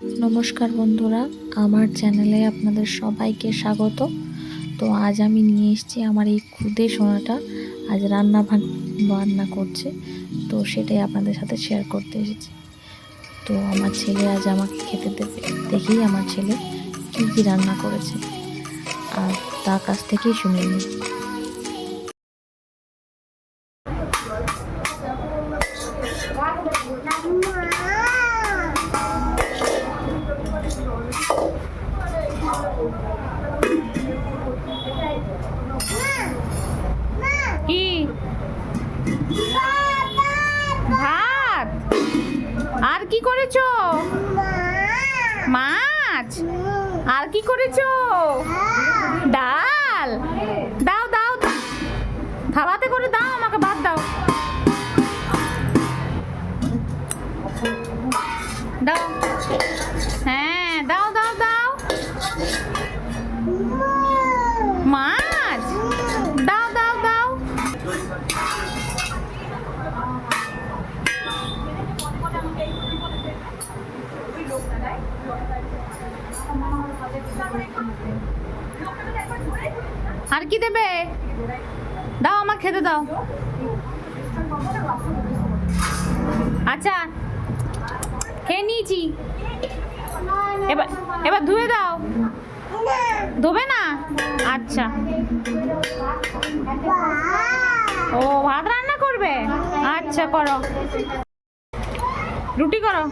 নমস্কার বন্ধুরা, আমার চ্যানেলে আপনাদের সবাইকে স্বাগত। তো আজ আমি নিয়ে এসেছি আমার এই খুদে সোনাটা আজ রান্না করছে, তো সেটাই আপনাদের সাথে শেয়ার করতে এসেছি। তো আমার ছেলে আজ আমাকে খেতে দেবে, দেখি আমার ছেলে কি কি রান্না করেছে আর তার কাছ থেকেই শুনে নিই। কি ভাত আর কি করেছো? মাছ আর কি করেছো? ডাল। দাও দাও, থালাতে করে দাও, আমাকে ভাত দাও। দাও, হ্যাঁ দাও দাও দাও। মাছ দাও দাও দাও। আর কি দেবে? দাও, আমার খেতে দাও। আচ্ছা, খেয়ে নিয়েছি। এবার এবার ধুয়ে দাও। ধোবে না? আচ্ছা। ও ভাত রান্না করবে? আচ্ছা করো, রুটি করো।